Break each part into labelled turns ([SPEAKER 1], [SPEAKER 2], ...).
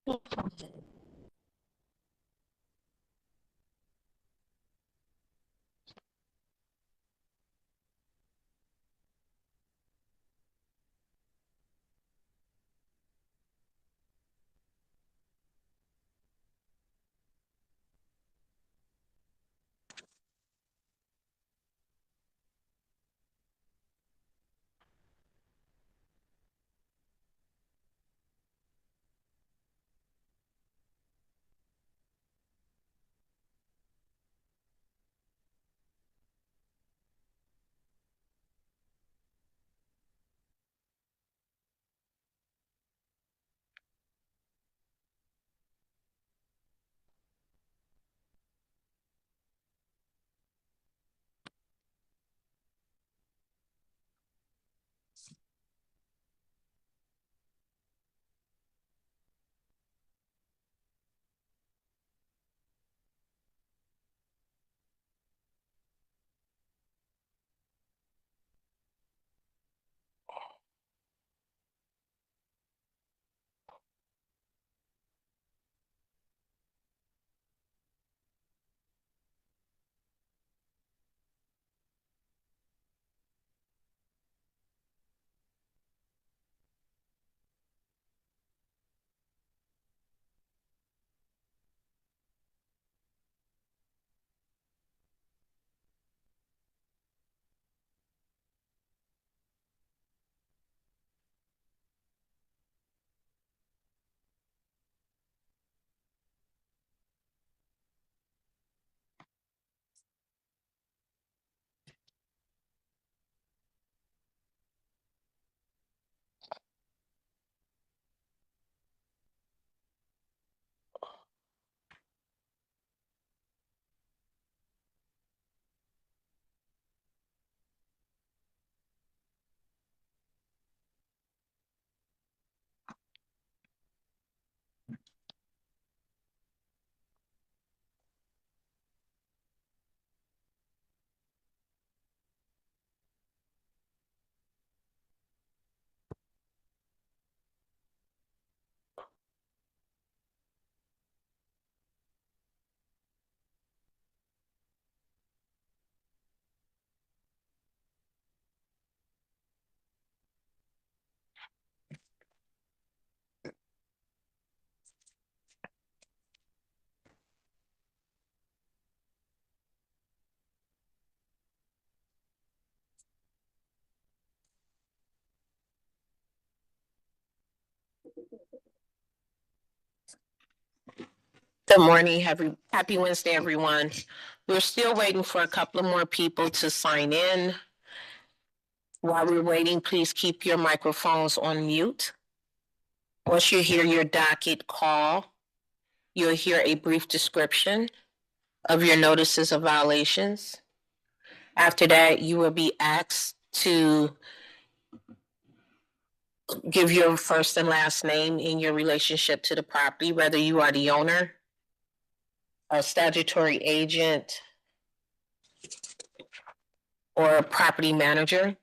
[SPEAKER 1] Good morning. Happy Wednesday, everyone. We're still waiting for a couple of more people to sign in. While we're waiting, please keep your microphones on mute. Once you hear your docket call, you'll hear a brief description of your notices of violations. After that, you will be asked to give your first and last name in your relationship to the property, whether you are the owner, a statutory agent, or a property manager.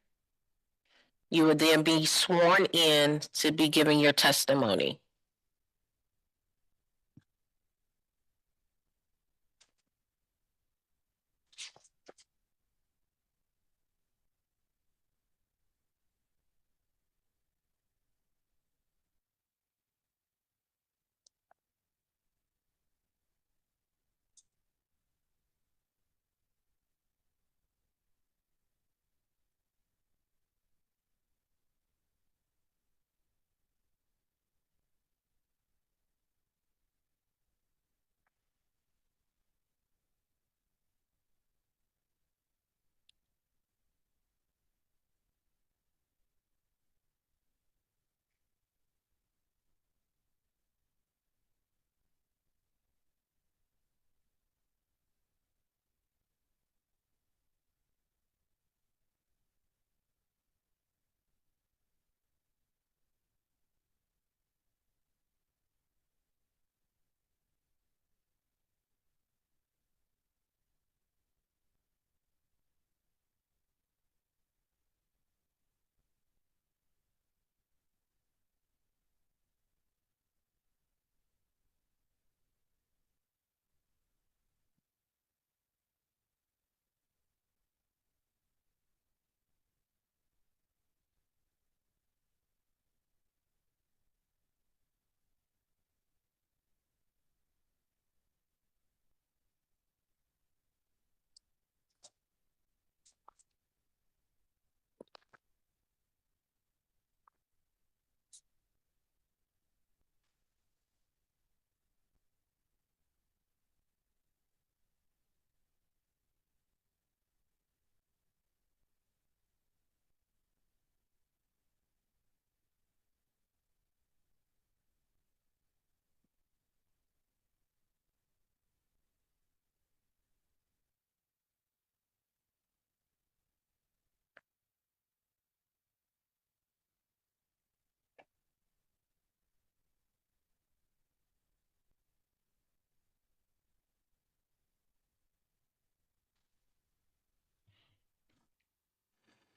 [SPEAKER 1] You would then be sworn in to be giving your testimony.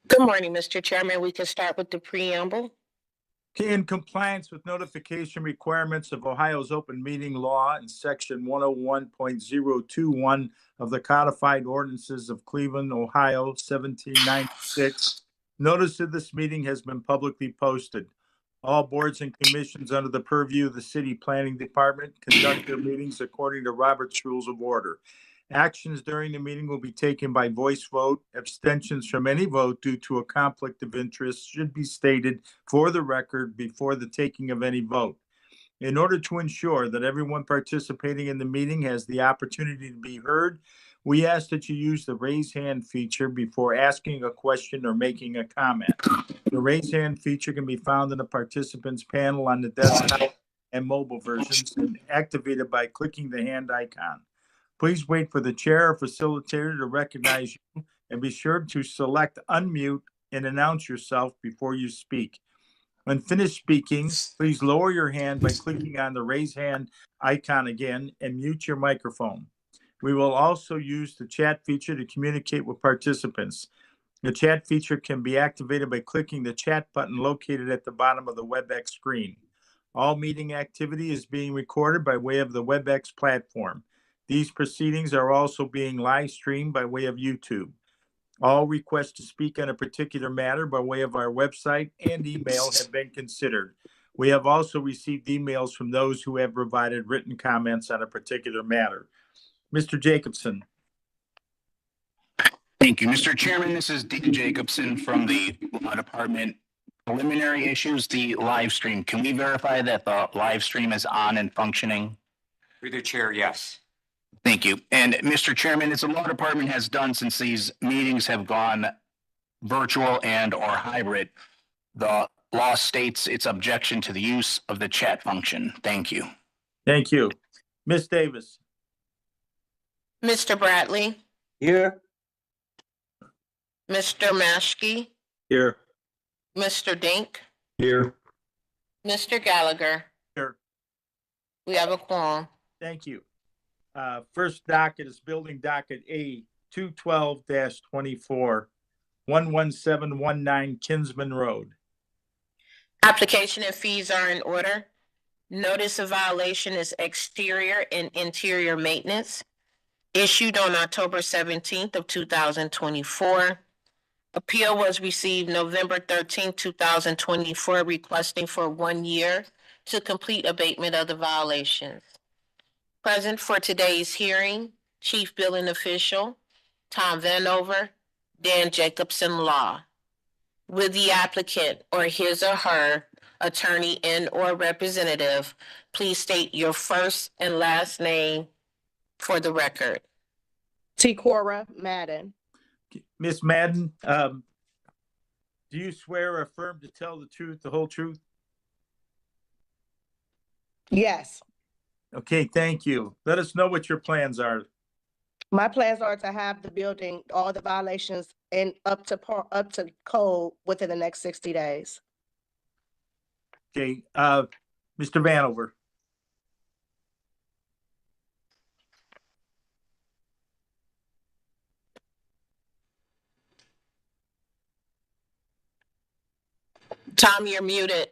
[SPEAKER 1] Good morning, Mr. Chairman. We can start with the preamble.
[SPEAKER 2] In compliance with notification requirements of Ohio's open meeting law and section 101.021 of the codified ordinances of Cleveland, Ohio, 1796, notice of this meeting has been publicly posted. All boards and commissions under the purview of the city planning department conduct their meetings according to Robert's Rules of Order. Actions during the meeting will be taken by voice vote. Abstentions from any vote due to a conflict of interest should be stated for the record before the taking of any vote. In order to ensure that everyone participating in the meeting has the opportunity to be heard, we ask that you use the raise hand feature before asking a question or making a comment. The raise hand feature can be found in the participants panel on the desktop and mobile versions and activated by clicking the hand icon. Please wait for the chair or facilitator to recognize you and be sure to select unmute and announce yourself before you speak. When finished speaking, please lower your hand by clicking on the raise hand icon again and mute your microphone. We will also use the chat feature to communicate with participants. The chat feature can be activated by clicking the chat button located at the bottom of the WebEx screen. All meeting activity is being recorded by way of the WebEx platform. These proceedings are also being live streamed by way of YouTube. All requests to speak on a particular matter by way of our website and email have been considered. We have also received emails from those who have provided written comments on a particular matter. Mr. Jacobson.
[SPEAKER 3] Thank you, Mr. Chairman. This is Dean Jacobson from the Law Department. Preliminary issues, the live stream. Can we verify that the live stream is on and functioning?
[SPEAKER 4] Through the chair, yes.
[SPEAKER 3] Thank you. And Mr. Chairman, as the Law Department has done since these meetings have gone virtual and or hybrid, the law states its objection to the use of the chat function. Thank you.
[SPEAKER 2] Thank you. Ms. Davis.
[SPEAKER 1] Mr. Bradley,
[SPEAKER 4] Here.
[SPEAKER 1] Mr. Maschke,
[SPEAKER 2] Here.
[SPEAKER 1] Mr. Dink,
[SPEAKER 4] Here.
[SPEAKER 1] Mr. Gallagher.
[SPEAKER 2] Here.
[SPEAKER 1] We have a quorum.
[SPEAKER 2] Thank you. First docket is building docket A 212-24, 11719 Kinsman Road.
[SPEAKER 1] Application and fees are in order. Notice of violation is exterior and interior maintenance, issued on October 17th of 2024. Appeal was received November 13th, 2024, requesting for 1 year to complete abatement of the violations. Present for today's hearing, Chief Billing Official, Tom Vanover, Dan Jacobson Law. With the applicant or his or her attorney and or representative, please state your first and last name for the record.
[SPEAKER 5] T-Cora Madden.
[SPEAKER 2] Ms. Madden, do you swear or affirm to tell the truth, the whole truth?
[SPEAKER 5] Yes.
[SPEAKER 2] Okay, thank you. Let us know what your plans are.
[SPEAKER 5] My plans are to have the building, all the violations and up to code within the next 60 days.
[SPEAKER 2] Okay, Mr. Vanover.
[SPEAKER 1] Tom, you're muted.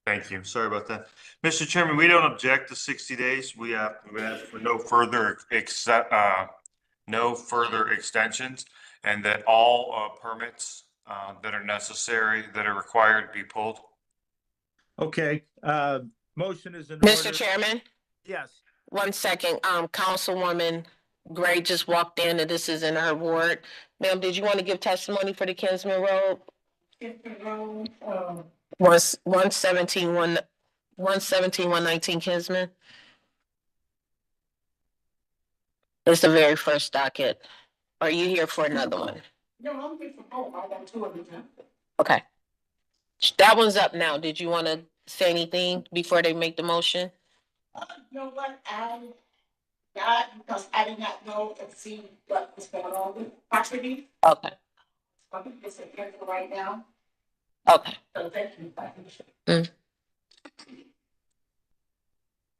[SPEAKER 6] Thank you. Sorry about that. Mr. Chairman, we don't object to 60 days. We ask for no further extensions, and that all permits that are necessary, that are required, be pulled.
[SPEAKER 2] Okay, motion is in order.
[SPEAKER 1] Mr. Chairman,
[SPEAKER 2] Yes.
[SPEAKER 1] 1 second. Councilwoman Gray just walked in and this is in her ward. Ma'am, did you want to give testimony for the Kinsman Road? Was 117-119 Kinsman? It's the very first docket. Are you here for another one?
[SPEAKER 7] No, I'm here for both. I got two of them.
[SPEAKER 1] Okay. That one's up now. Did you want to say anything before they make the motion?
[SPEAKER 7] You know what, because I did not know and see what was going on with property.
[SPEAKER 1] Okay,
[SPEAKER 7] I think this is here for right now,
[SPEAKER 1] okay.
[SPEAKER 7] so thank you.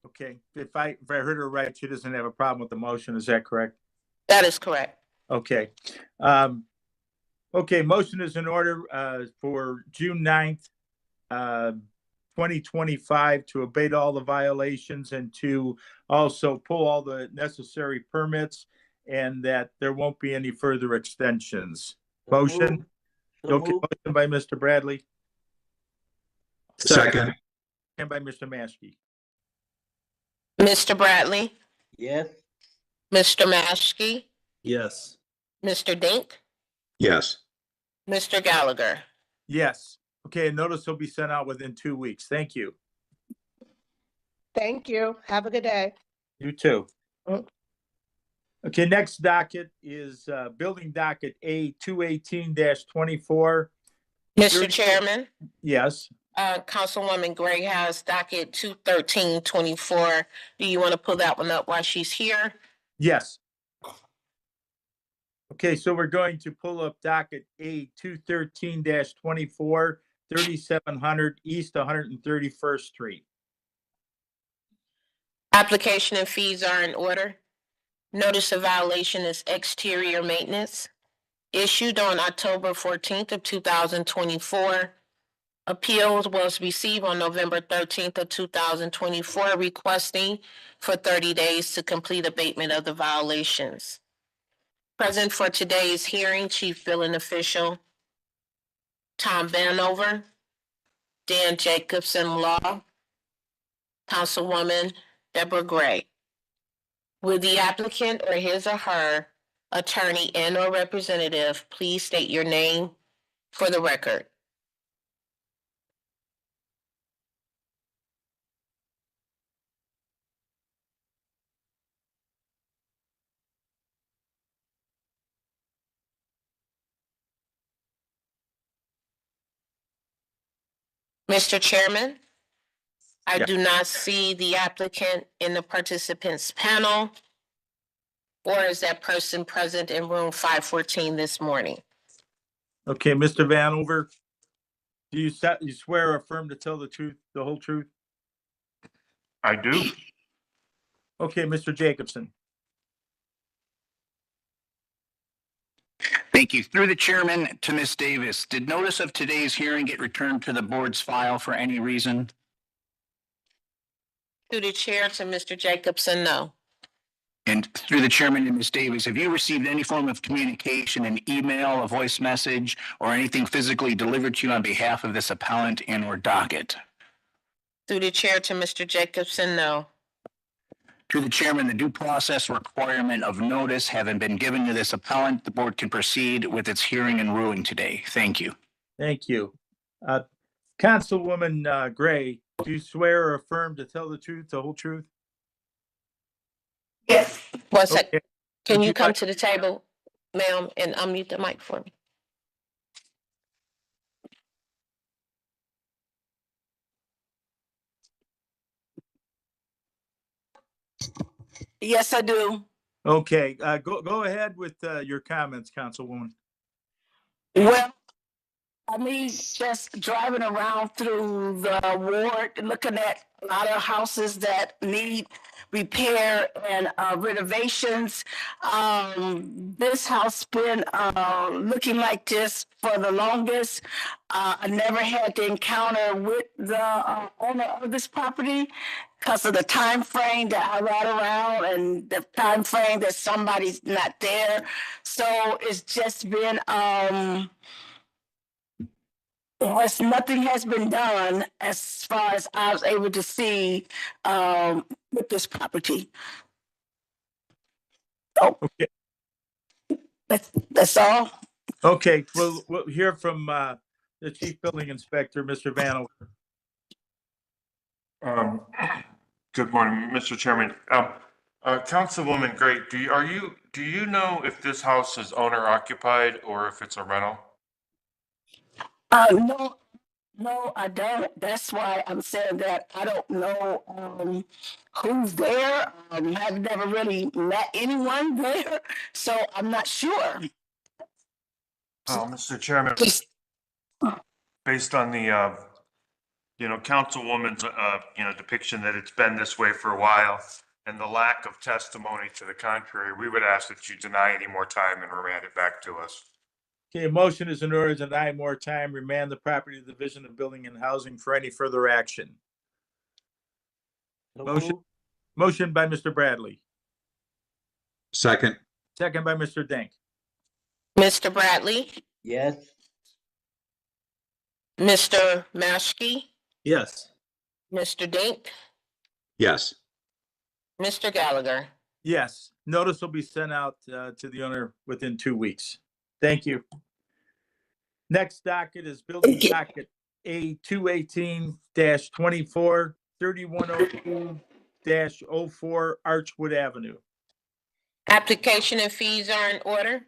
[SPEAKER 2] Okay, if I heard her right, she doesn't have a problem with the motion. Is that correct?
[SPEAKER 1] That is correct.
[SPEAKER 2] Okay. Okay, motion is in order for June 9th, 2025 to abate all the violations and to also pull all the necessary permits and that there won't be any further extensions. Motion? Okay, motion by Mr. Bradley
[SPEAKER 8] Second.
[SPEAKER 2] and by Mr. Maskey.
[SPEAKER 1] Mr. Bradley,
[SPEAKER 4] Yes.
[SPEAKER 1] Mr. Maskey,
[SPEAKER 8] Yes.
[SPEAKER 1] Mr. Dink,
[SPEAKER 8] Yes.
[SPEAKER 1] Mr. Gallagher.
[SPEAKER 2] Yes. Okay, a notice will be sent out within 2 weeks. Thank you.
[SPEAKER 5] Thank you. Have a good day.
[SPEAKER 2] You too.
[SPEAKER 5] Mm.
[SPEAKER 2] Okay, next docket is building docket A 218-24.
[SPEAKER 1] Mr. Chairman,
[SPEAKER 2] Yes.
[SPEAKER 1] Councilwoman Gray has docket 213-24. Do you want to pull that one up while she's here?
[SPEAKER 2] Yes. Okay, so we're going to pull up docket A 213-24, 3700 East 131st Street.
[SPEAKER 1] Application and fees are in order. Notice of violation is exterior maintenance. Issued on October 14th of 2024. Appeals was received on November 13th of 2024, requesting for 30 days to complete abatement of the violations. Present for today's hearing, Chief Billing Official Tom Vanover, Dan Jacobson Law, Councilwoman Deborah Gray. Will the applicant or his or her attorney and or representative please state your name for the record? Mr. Chairman, I
[SPEAKER 2] Yeah.
[SPEAKER 1] do not see the applicant in the participants panel. Or is that person present in room 514 this morning?
[SPEAKER 2] Okay, Mr. Vanover, do you swear or affirm to tell the truth, the whole truth?
[SPEAKER 6] I do.
[SPEAKER 2] Okay, Mr. Jacobson.
[SPEAKER 3] Thank you. Through the chairman to Ms. Davis, did notice of today's hearing get returned to the board's file for any reason?
[SPEAKER 1] Through the chair to Mr. Jacobson, no.
[SPEAKER 3] And through the chairman to Ms. Davis, have you received any form of communication, an email, a voice message, or anything physically delivered to you on behalf of this appellant and or docket?
[SPEAKER 1] Through the chair to Mr. Jacobson, no.
[SPEAKER 3] To the chairman, the due process requirement of notice having been given to this appellant, the board can proceed with its hearing and ruling today. Thank you.
[SPEAKER 2] Thank you. Councilwoman Gray, do you swear or affirm to tell the truth, the whole truth?
[SPEAKER 1] Yes. One sec.
[SPEAKER 2] Okay.
[SPEAKER 1] Can
[SPEAKER 2] Would
[SPEAKER 1] you
[SPEAKER 2] you
[SPEAKER 1] come
[SPEAKER 2] like-
[SPEAKER 1] to the table, ma'am, and unmute the mic for me? Yes, I do.
[SPEAKER 2] Okay, go ahead with your comments, Councilwoman.
[SPEAKER 9] Well, I mean, just driving around through the ward, looking at a lot of houses that need repair and renovations. This house been looking like this for the longest. I never had the encounter with the owner of this property because of the time frame that I ride around and the time frame that somebody's not there. So it's just been nothing has been done as far as I was able to see with this property. Oh,
[SPEAKER 2] Okay.
[SPEAKER 9] That's all.
[SPEAKER 2] Okay, we'll hear from the Chief Building Inspector, Mr. Vanover.
[SPEAKER 6] Good morning, Mr. Chairman. Councilwoman Gray, do you know if this house is owner occupied or if it's a rental?
[SPEAKER 9] No, I don't. That's why I'm saying that I don't know who's there. I've never really met anyone there, so I'm not sure.
[SPEAKER 6] Mr. Chairman,
[SPEAKER 9] Just-
[SPEAKER 6] based on the, Councilwoman's, depiction that it's been this way for a while and the lack of testimony to the contrary, we would ask that you deny any more time and remand it back to us.
[SPEAKER 2] Okay, a motion is in order to deny more time, remand the property to the Division of Building and Housing for any further action. Motion by Mr. Bradley,
[SPEAKER 8] Second.
[SPEAKER 2] second by Mr. Denk.
[SPEAKER 1] Mr. Bradley,
[SPEAKER 4] Yes.
[SPEAKER 1] Mr. Maschke,
[SPEAKER 2] Yes.
[SPEAKER 1] Mr. Dink,
[SPEAKER 8] Yes.
[SPEAKER 1] Mr. Gallagher.
[SPEAKER 2] Yes, notice will be sent out to the owner within 2 weeks. Thank you. Next docket is building docket A 218-24, 3102-04 Archwood Avenue.
[SPEAKER 1] Application and fees are in order.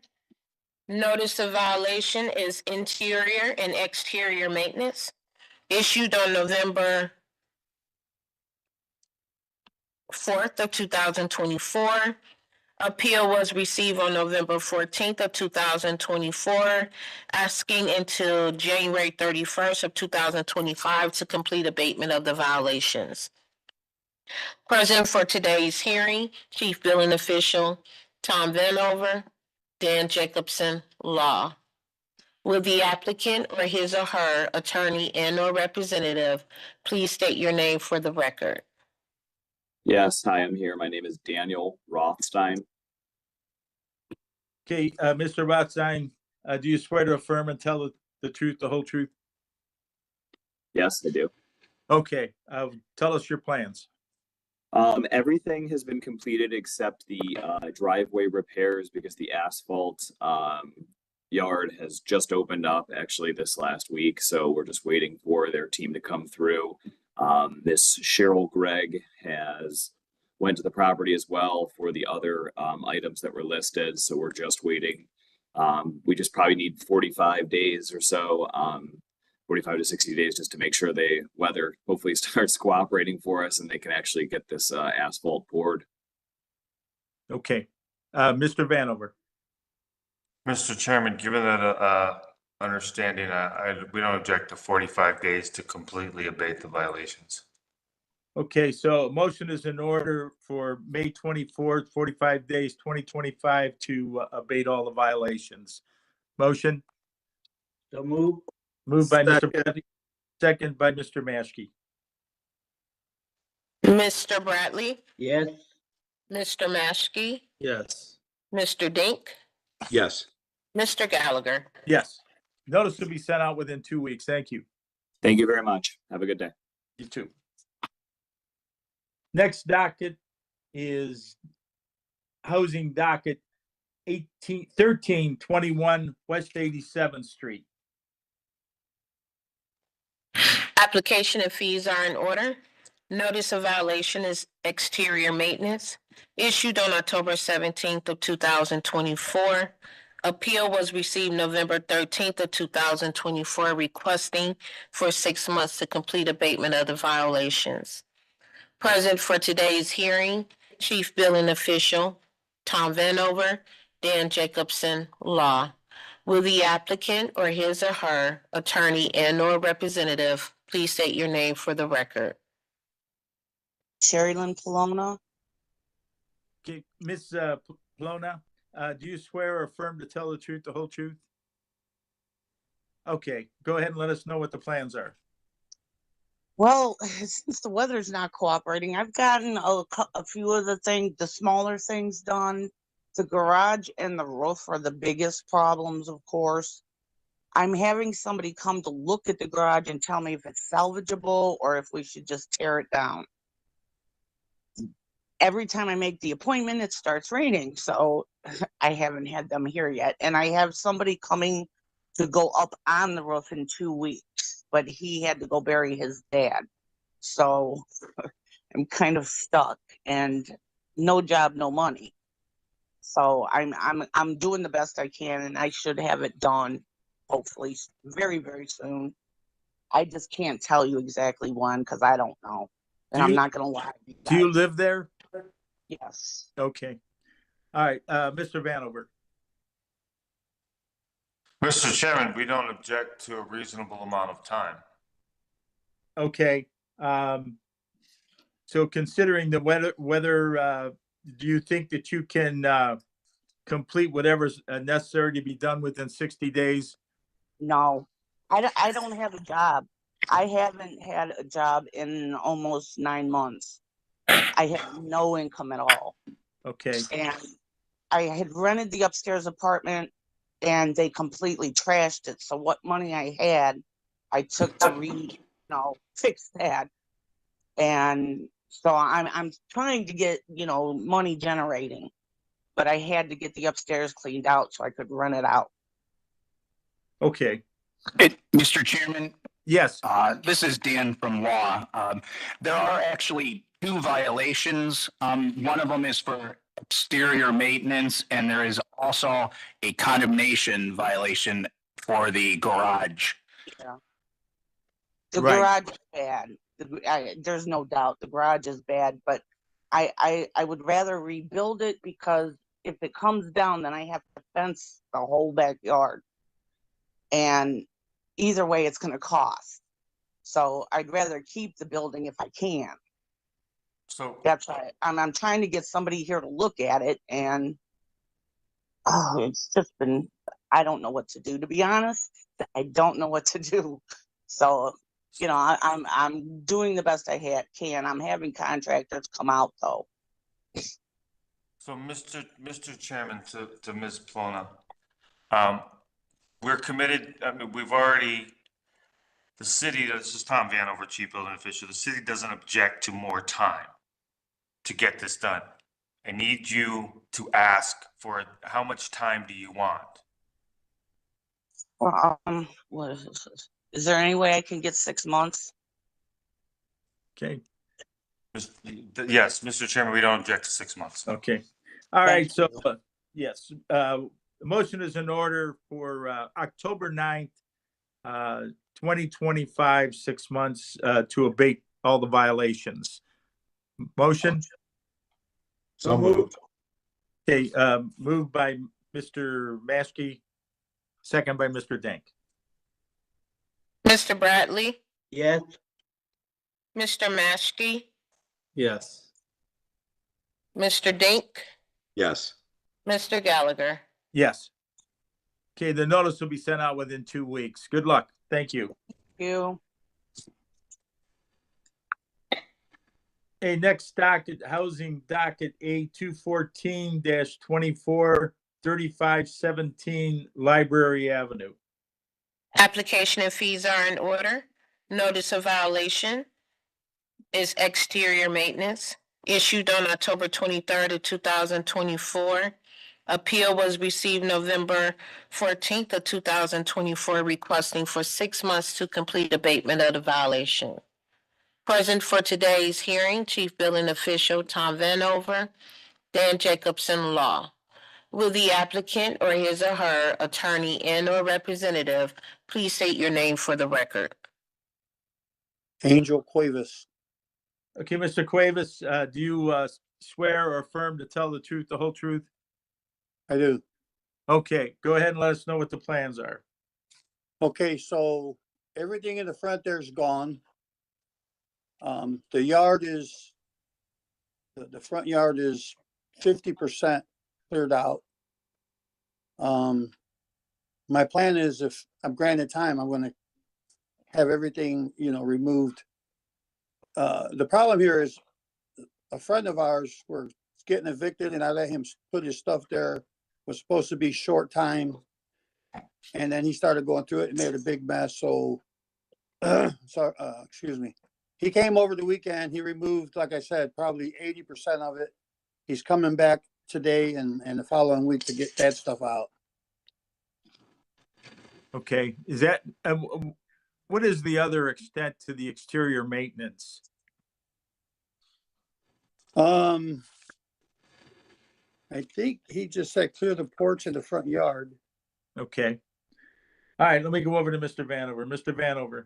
[SPEAKER 1] Notice of violation is interior and exterior maintenance, issued on November 4th of 2024. Appeal was received on November 14th of 2024, asking until January 31st of 2025 to complete abatement of the violations. Present for today's hearing, Chief Billing Official Tom Vanover, Dan Jacobson, Law. Will the applicant or his or her attorney and/or representative please state your name for the record?
[SPEAKER 10] Yes, hi, I'm here. My name is Daniel Rothstein.
[SPEAKER 2] Okay, Mr. Rothstein, do you swear to affirm and tell the truth, the whole truth?
[SPEAKER 10] Yes, I do.
[SPEAKER 2] Okay, tell us your plans.
[SPEAKER 10] Everything has been completed except the driveway repairs because the asphalt yard has just opened up actually this last week. So we're just waiting for their team to come through. Miss Cheryl Gregg has went to the property as well for the other items that were listed. So we're just waiting. We just probably need 45 days or so, 45 to 60 days just to make sure the weather hopefully starts cooperating for us and they can actually get this asphalt poured.
[SPEAKER 2] Okay, Mr. Vanover.
[SPEAKER 6] Mr. Chairman, given that understanding, we don't object to 45 days to completely abate the violations.
[SPEAKER 2] Okay, so a motion is in order for May 24th, 45 days, 2025 to abate all the violations. Motion?
[SPEAKER 4] So move.
[SPEAKER 2] Moved by Mr. Bradley, second by Mr. Maschke.
[SPEAKER 1] Mr. Bradley,
[SPEAKER 4] Yes.
[SPEAKER 1] Mr. Maschke,
[SPEAKER 2] Yes.
[SPEAKER 1] Mr. Dink,
[SPEAKER 8] Yes.
[SPEAKER 1] Mr. Gallagher.
[SPEAKER 2] Yes. Notice will be sent out within 2 weeks. Thank you.
[SPEAKER 10] Thank you very much. Have a good day.
[SPEAKER 2] You too. Next docket is housing docket 1321 West 87th Street.
[SPEAKER 1] Application and fees are in order. Notice of violation is exterior maintenance, issued on October 17th of 2024. Appeal was received November 13th of 2024, requesting for 6 months to complete abatement of the violations. Present for today's hearing, Chief Billing Official Tom Vanover, Dan Jacobson, Law. Will the applicant or his or her attorney and/or representative please state your name for the record?
[SPEAKER 11] Sherry-Lynn Polona.
[SPEAKER 2] Okay, Ms. Plona, do you swear or affirm to tell the truth, the whole truth? Okay, go ahead and let us know what the plans are.
[SPEAKER 11] Well, since the weather's not cooperating, I've gotten a few of the smaller things done. The garage and the roof are the biggest problems, of course. I'm having somebody come to look at the garage and tell me if it's salvageable or if we should just tear it down. Every time I make the appointment, it starts raining, so I haven't had them here yet. And I have somebody coming to go up on the roof in 2 weeks, but he had to go bury his dad. So I'm kind of stuck and no job, no money. So I'm doing the best I can, and I should have it done hopefully very, very soon. I just can't tell you exactly when because I don't know. And I'm not gonna lie to you
[SPEAKER 2] Do you
[SPEAKER 11] guys.
[SPEAKER 2] live there?
[SPEAKER 11] Yes.
[SPEAKER 2] Okay. All right, Mr. Vanover.
[SPEAKER 6] Mr. Chairman, we don't object to a reasonable amount of time.
[SPEAKER 2] Okay. So considering the weather, do you think that you can complete whatever's necessary to be done within 60 days?
[SPEAKER 11] No, I don't have a job. I haven't had a job in almost 9 months. I have no income at all.
[SPEAKER 2] Okay,
[SPEAKER 11] And I had rented the upstairs apartment and they completely trashed it. So what money I had, I took to fix that. And so I'm trying to get, money generating, but I had to get the upstairs cleaned out so I could rent it out.
[SPEAKER 2] okay,
[SPEAKER 3] Mr. Chairman,
[SPEAKER 2] yes,
[SPEAKER 3] this is Dan from Law. There are actually two violations. One of them is for exterior maintenance, and there is also a condemnation violation for the garage.
[SPEAKER 11] The
[SPEAKER 2] Right.
[SPEAKER 11] garage is bad. There's no doubt the garage is bad, but I would rather rebuild it because if it comes down, then I have to fence the whole backyard. And either way, it's going to cost. So I'd rather keep the building if I can.
[SPEAKER 6] So,
[SPEAKER 11] That's why I'm trying to get somebody here to look at it, and it's just been, I don't know what to do, to be honest. I don't know what to do. So, I'm doing the best I can. I'm having contractors come out though.
[SPEAKER 6] so Mr. Chairman, to Ms. Plona, we're committed, I mean, the city, this is Tom Vanover, Chief Building Official, the city doesn't object to more time to get this done. I need you to ask for, how much time do you want?
[SPEAKER 11] Well, what is this? Is there any way I can get 6 months?
[SPEAKER 2] okay,
[SPEAKER 6] Yes, Mr. Chairman, we don't object to 6 months.
[SPEAKER 2] okay. All right,
[SPEAKER 11] Thank
[SPEAKER 2] so,
[SPEAKER 11] you.
[SPEAKER 2] yes, the motion is in order for October 9th, 2025, 6 months to abate all the violations. Motion?
[SPEAKER 4] So moved.
[SPEAKER 2] Okay, moved by Mr. Maskey, second by Mr. Dank.
[SPEAKER 1] Mr. Bradley,
[SPEAKER 4] Yes.
[SPEAKER 1] Mr. Maskey,
[SPEAKER 4] Yes.
[SPEAKER 1] Mr. Dink,
[SPEAKER 8] Yes.
[SPEAKER 1] Mr. Gallagher.
[SPEAKER 2] Yes. Okay, the notice will be sent out within 2 weeks. Good luck. Thank you.
[SPEAKER 11] You.
[SPEAKER 2] Okay, next docket, housing docket A 214-24, 3517 Library Avenue.
[SPEAKER 1] Application and fees are in order. Notice of violation is exterior maintenance issued on October 23rd of 2024. Appeal was received November 14th of 2024, requesting for 6 months to complete abatement of the violation. Present for today's hearing, Chief Building Official Tom Vanover, Dan Jacobson Law. Will the applicant or his or her attorney and/or representative please state your name for the record?
[SPEAKER 12] Angel Cuevas.
[SPEAKER 2] Okay, Mr. Cuevas, do you swear or affirm to tell the truth, the whole truth?
[SPEAKER 12] I do.
[SPEAKER 2] Okay, go ahead and let us know what the plans are.
[SPEAKER 12] Okay, so everything in the front there is gone. The yard is, the front yard is 50% cleared out. My plan is, if I'm granted time, I'm gonna have everything, removed. The problem here is a friend of ours, we're getting evicted and I let him put his stuff there. Was supposed to be short time. And then he started going through it and made a big mess. So, excuse me. He came over the weekend. He removed, like I said, probably 80% of it. He's coming back today and the following week to get that stuff out.
[SPEAKER 2] Okay, is that, what is the other extent to the exterior maintenance?
[SPEAKER 12] I think he just said clear the porch and the front yard.
[SPEAKER 2] Okay. All right, let me go over to Mr. Vanover. Mr. Vanover.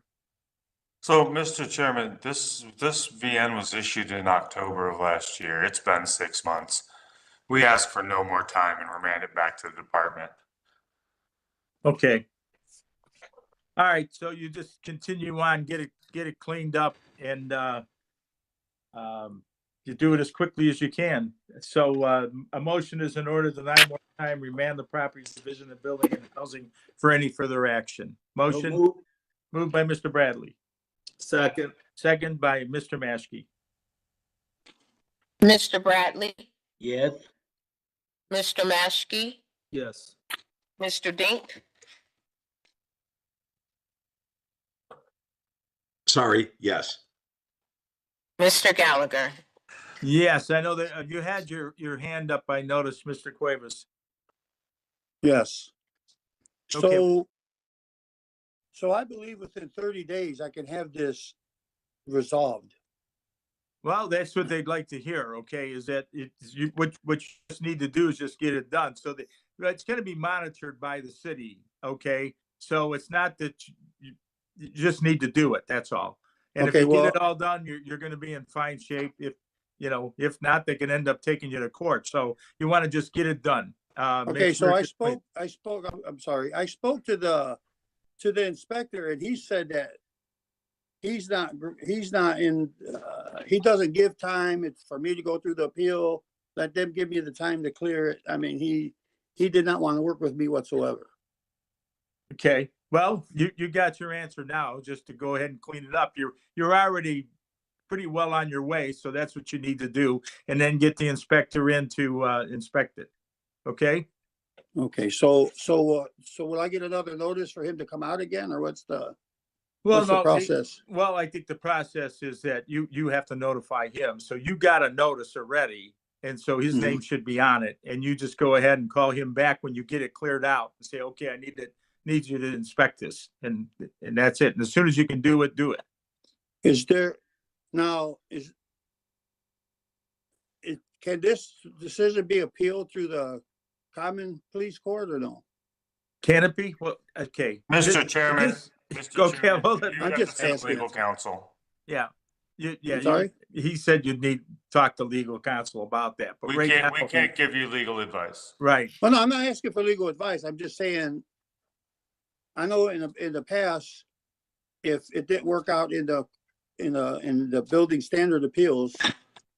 [SPEAKER 6] So, Mr. Chairman, this VN was issued in October of last year. It's been 6 months. We ask for no more time and remand it back to the department.
[SPEAKER 2] Okay. All right, so you just continue on, get it cleaned up and you do it as quickly as you can. So, a motion is in order to 9 remand the property division of building and housing for any further action.
[SPEAKER 4] So
[SPEAKER 2] Motion
[SPEAKER 4] moved.
[SPEAKER 2] moved by Mr. Bradley,
[SPEAKER 4] Second.
[SPEAKER 2] second by Mr. Maschke.
[SPEAKER 1] Mr. Bradley,
[SPEAKER 4] Yes.
[SPEAKER 1] Mr. Maschke,
[SPEAKER 4] Yes.
[SPEAKER 1] Mr. Dink,
[SPEAKER 8] Sorry, yes.
[SPEAKER 1] Mr. Gallagher.
[SPEAKER 2] Yes, I know that you had your hand up. I noticed, Mr. Cuevas.
[SPEAKER 12] Yes.
[SPEAKER 2] Okay.
[SPEAKER 12] So I believe within 30 days I can have this resolved.
[SPEAKER 2] Well, that's what they'd like to hear, okay, is that what you just need to do is just get it done. So that it's gonna be monitored by the city, okay? So it's not that you just need to do it, that's all. And if
[SPEAKER 12] Okay,
[SPEAKER 2] you get
[SPEAKER 12] well-
[SPEAKER 2] it all done, you're gonna be in fine shape. If not, they can end up taking you to court. So you want to just get it done.
[SPEAKER 12] Okay,
[SPEAKER 2] Make
[SPEAKER 12] so
[SPEAKER 2] sure
[SPEAKER 12] I
[SPEAKER 2] it's-
[SPEAKER 12] spoke, I'm sorry, I spoke to the inspector and he said that he's not in, he doesn't give time. It's for me to go through the appeal, let them give me the time to clear it. I mean, he did not want to work with me whatsoever.
[SPEAKER 2] Okay, well, you got your answer now, just to go ahead and clean it up. You're already pretty well on your way, so that's what you need to do, and then get the inspector in to inspect it. Okay?
[SPEAKER 12] Okay, so will I get another notice for him to come out again, or what's the
[SPEAKER 2] Well,
[SPEAKER 12] process?
[SPEAKER 2] well, I think the process is that you have to notify him. So you got a notice already, and so his
[SPEAKER 12] Mhm.
[SPEAKER 2] name should be on it. And you just go ahead and call him back when you get it cleared out and say, okay, I need you to inspect this, and that's it. And as soon as you can do it, do it.
[SPEAKER 12] Is there, now, can this decision be appealed through the common police court or no?
[SPEAKER 2] Can it be? Well, okay.
[SPEAKER 6] Mr. Chairman,
[SPEAKER 2] Okay,
[SPEAKER 6] Mr.
[SPEAKER 2] hold
[SPEAKER 6] Chairman,
[SPEAKER 2] on.
[SPEAKER 6] you
[SPEAKER 12] I'm
[SPEAKER 6] have
[SPEAKER 12] just
[SPEAKER 6] to see
[SPEAKER 12] asking.
[SPEAKER 6] legal counsel.
[SPEAKER 2] Yeah. Yeah.
[SPEAKER 12] I'm sorry?
[SPEAKER 2] He said you'd need to talk to legal counsel about that, but
[SPEAKER 6] We
[SPEAKER 2] right
[SPEAKER 6] can't,
[SPEAKER 2] now.
[SPEAKER 6] we can't give you legal advice.
[SPEAKER 2] Right.
[SPEAKER 12] Well, no, I'm not asking for legal advice. I'm just saying, I know in the past, if it didn't work out in the building standard appeals,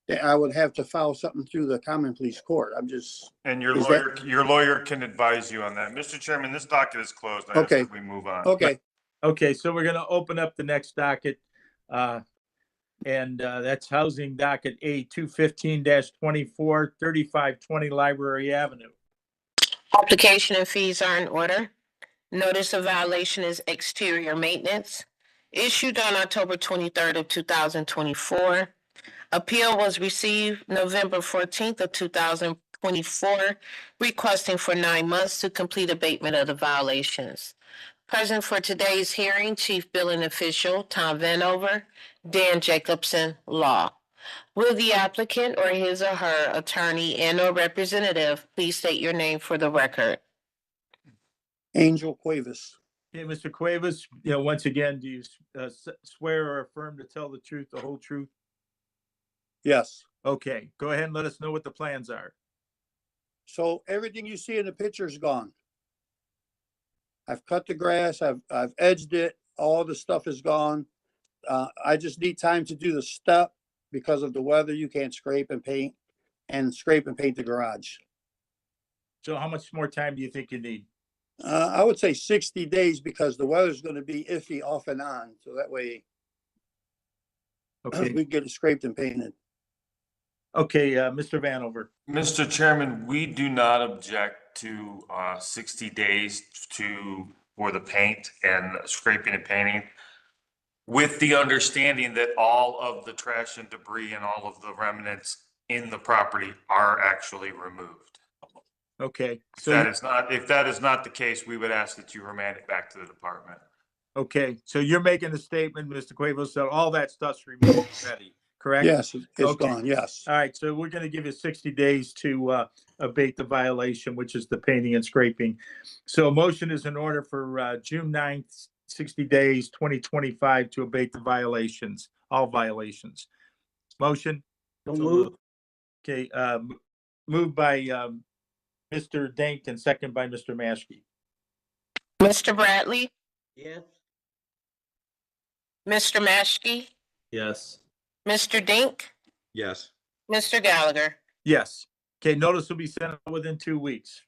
[SPEAKER 12] that I would have to file something through the common police court. I'm just,
[SPEAKER 6] And
[SPEAKER 12] Is that-
[SPEAKER 6] your lawyer can advise you on that. Mr. Chairman, this docket is closed. I ask
[SPEAKER 12] Okay.
[SPEAKER 6] that we move on.
[SPEAKER 12] okay,
[SPEAKER 2] Okay, so we're gonna open up the next docket. And that's housing docket A 215-24, 3520 Library Avenue.
[SPEAKER 1] Application and fees are in order. Notice of violation is exterior maintenance. Issued on October 23rd of 2024. Appeal was received November 14th of 2024, requesting for 9 months to complete abatement of the violations. Present for today's hearing, Chief Billing Official Tom Vanover, Dan Jacobson, Law. Will the applicant or his or her attorney and/or representative please state your name for the record?
[SPEAKER 12] Angel Cuevas.
[SPEAKER 2] Okay, Mr. Cuevas, once again, do you swear or affirm to tell the truth, the whole truth?
[SPEAKER 12] Yes.
[SPEAKER 2] Okay, go ahead and let us know what the plans are.
[SPEAKER 12] So everything you see in the picture is gone. I've cut the grass, I've edged it, all the stuff is gone. I just need time to do the step because of the weather. You can't scrape and paint the garage.
[SPEAKER 2] So how much more time do you think you need?
[SPEAKER 12] I would say 60 days because the weather's gonna be iffy off and on, so that way
[SPEAKER 2] Okay,
[SPEAKER 12] we get it scraped and painted.
[SPEAKER 2] okay, Mr. Vanover.
[SPEAKER 6] Mr. Chairman, we do not object to 60 days for the paint and scraping and painting, with the understanding that all of the trash and debris and all of the remnants in the property are actually removed.
[SPEAKER 2] Okay,
[SPEAKER 6] If
[SPEAKER 2] so,
[SPEAKER 6] that is not the case, we would ask that you remand it back to the department.
[SPEAKER 2] okay, so you're making a statement, Mr. Cuevas, that all that stuff's removed already, correct?
[SPEAKER 12] Yes, it's
[SPEAKER 2] Okay.
[SPEAKER 12] gone, yes.
[SPEAKER 2] All right, so we're gonna give you 60 days to abate the violation, which is the painting and scraping. So a motion is in order for June 9th, 60 days, 2025 to abate the violations, all violations. Motion?
[SPEAKER 4] So moved.
[SPEAKER 2] Okay, moved by Mr. Dink and second by Mr. Maschke.
[SPEAKER 1] Mr. Bradley,
[SPEAKER 4] Yes.
[SPEAKER 1] Mr. Maschke,
[SPEAKER 4] Yes.
[SPEAKER 1] Mr. Dink,
[SPEAKER 8] Yes.
[SPEAKER 1] Mr. Gallagher.
[SPEAKER 2] Yes. Okay, notice will be sent out within 2 weeks.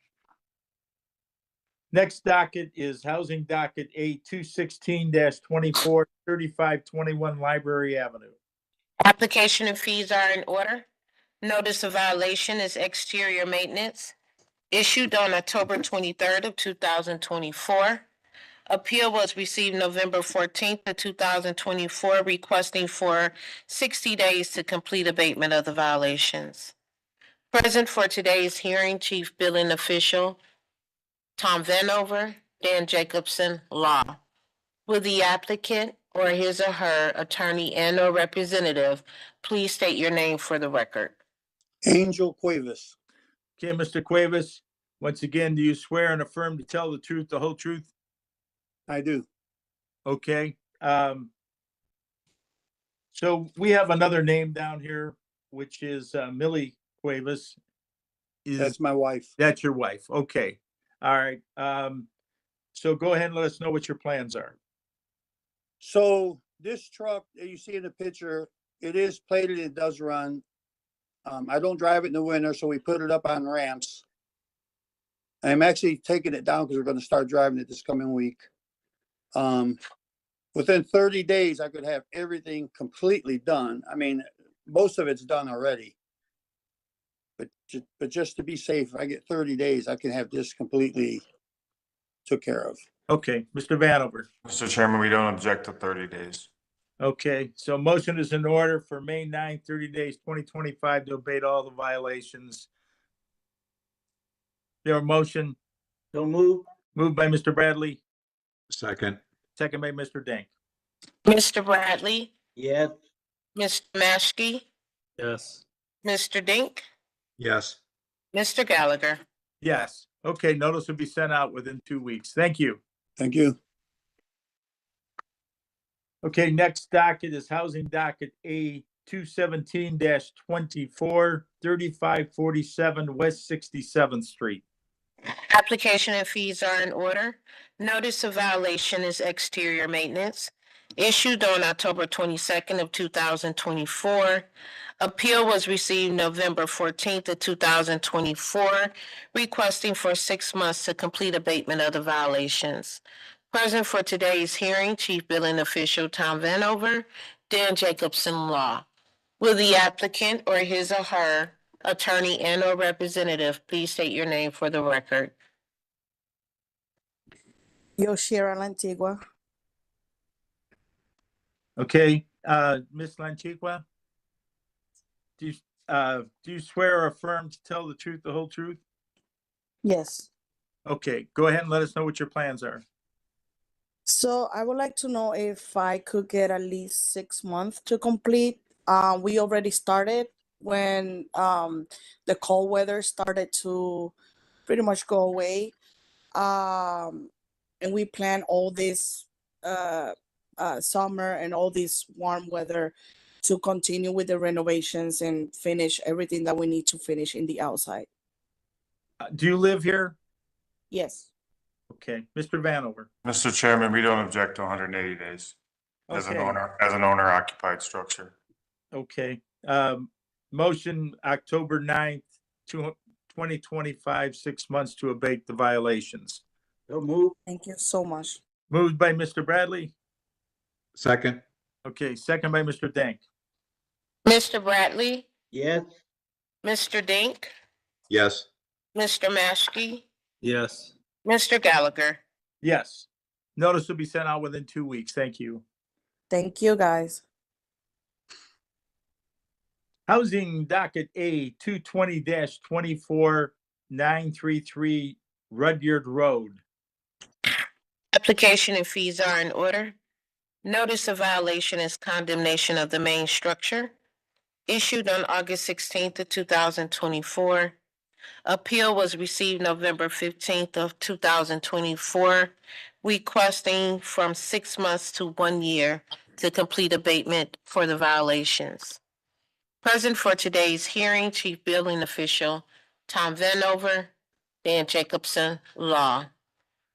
[SPEAKER 2] Next docket is Housing Docket A 216-24, 3521 Library Avenue.
[SPEAKER 1] Application and fees are in order. Notice of violation is exterior maintenance, issued on October 23rd of 2024. Appeal was received November 14th of 2024, requesting for 60 days to complete abatement of the violations. Present for today's hearing, Chief Billing Official Tom Vanover, Dan Jacobson, Law. Will the applicant or his or her attorney and or representative please state your name for the record?
[SPEAKER 12] Angel Cuevas.
[SPEAKER 2] Okay, Mr. Cuevas, once again, do you swear and affirm to tell the truth, the whole truth?
[SPEAKER 12] I do.
[SPEAKER 2] Okay, so we have another name down here, which is Millie Cuevas.
[SPEAKER 12] That's my wife.
[SPEAKER 2] That's your wife, okay, all right. So go ahead and let us know what your plans are.
[SPEAKER 12] So this truck that you see in the picture, it is plated, it does run. I don't drive it in the winter, so we put it up on ramps. I'm actually taking it down because we're gonna start driving it this coming week. Within 30 days, I could have everything completely done. I mean, most of it's done already. But just to be safe, if I get 30 days, I can have this completely took care of.
[SPEAKER 2] Okay, Mr. Vanover.
[SPEAKER 6] Mr. Chairman, we don't object to 30 days.
[SPEAKER 2] Okay, so motion is in order for May 9th, 30 days, 2025 to abate all the violations. There a motion
[SPEAKER 4] So moved.
[SPEAKER 2] moved by Mr. Bradley,
[SPEAKER 8] Second.
[SPEAKER 2] second by Mr. Dank.
[SPEAKER 1] Mr. Bradley,
[SPEAKER 4] Yes.
[SPEAKER 1] Mr. Maschke,
[SPEAKER 4] Yes.
[SPEAKER 1] Mr. Dink,
[SPEAKER 8] Yes.
[SPEAKER 1] Mr. Gallagher.
[SPEAKER 2] Yes, okay, notice will be sent out within 2 weeks. Thank you.
[SPEAKER 12] Thank you.
[SPEAKER 2] Okay, next docket is Housing Docket A 217-24, 3547 West 67th Street.
[SPEAKER 1] Application and fees are in order. Notice of violation is exterior maintenance, issued on October 22nd of 2024. Appeal was received November 14th of 2024, requesting for 6 months to complete abatement of the violations. Present for today's hearing, Chief Billing Official Tom Vanover, Dan Jacobson, Law. Will the applicant or his or her attorney and or representative please state your name for the record?
[SPEAKER 5] Yoshira Lantigua.
[SPEAKER 2] Okay, Ms. Lanchigua? Do you swear or affirm to tell the truth, the whole truth?
[SPEAKER 5] Yes.
[SPEAKER 2] Okay, go ahead and let us know what your plans are.
[SPEAKER 5] So I would like to know if I could get at least 6 months to complete. We already started when the cold weather started to pretty much go away. And we plan all this summer and all this warm weather to continue with the renovations and finish everything that we need to finish in the outside.
[SPEAKER 2] Do you live here?
[SPEAKER 5] Yes.
[SPEAKER 2] Okay, Mr. Vanover.
[SPEAKER 6] Mr. Chairman, we don't object to 180 days as an
[SPEAKER 2] Okay.
[SPEAKER 6] owner occupied structure.
[SPEAKER 2] Okay, motion October 9th, 2025, 6 months to abate the violations.
[SPEAKER 4] So moved.
[SPEAKER 5] Thank you so much.
[SPEAKER 2] Moved by Mr. Bradley.
[SPEAKER 8] Second.
[SPEAKER 2] Okay, second by Mr. Dank.
[SPEAKER 1] Mr. Bradley,
[SPEAKER 4] Yes.
[SPEAKER 1] Mr. Dink,
[SPEAKER 8] Yes.
[SPEAKER 1] Mr. Maschke,
[SPEAKER 4] Yes.
[SPEAKER 1] Mr. Gallagher.
[SPEAKER 2] Yes. Notice will be sent out within 2 weeks. Thank you.
[SPEAKER 5] Thank you, guys.
[SPEAKER 2] Housing Docket A 220-24, 933 Rudyard Road.
[SPEAKER 1] Application and fees are in order. Notice of violation is condemnation of the main structure, issued on August 16th of 2024. Appeal was received November 15th of 2024, requesting from 6 months to 1 year to complete abatement for the violations. Present for today's hearing, Chief Building Official Tom Vanover, Dan Jacobson, Law.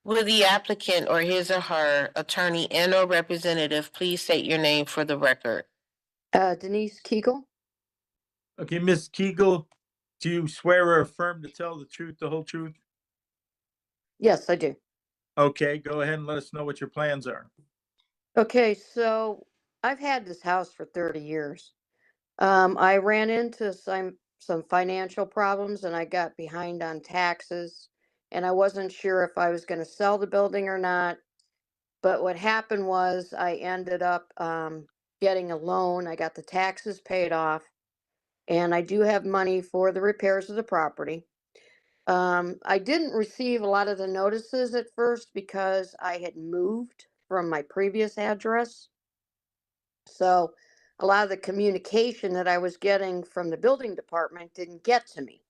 [SPEAKER 1] Will the applicant or his or her attorney and or representative please state your name for the record?
[SPEAKER 13] Denise Kegel.
[SPEAKER 2] Okay, Ms. Keegle, do you swear or affirm to tell the truth, the whole truth?
[SPEAKER 13] Yes, I do.
[SPEAKER 2] Okay, go ahead and let us know what your plans are.
[SPEAKER 13] Okay, so I've had this house for 30 years. I ran into some financial problems and I got behind on taxes and I wasn't sure if I was going to sell the building or not. But what happened was I ended up getting a loan. I got the taxes paid off and I do have money for the repairs of the property. I didn't receive a lot of the notices at first because I had moved from my previous address. So a lot of the communication that I was getting from the building department didn't get to me.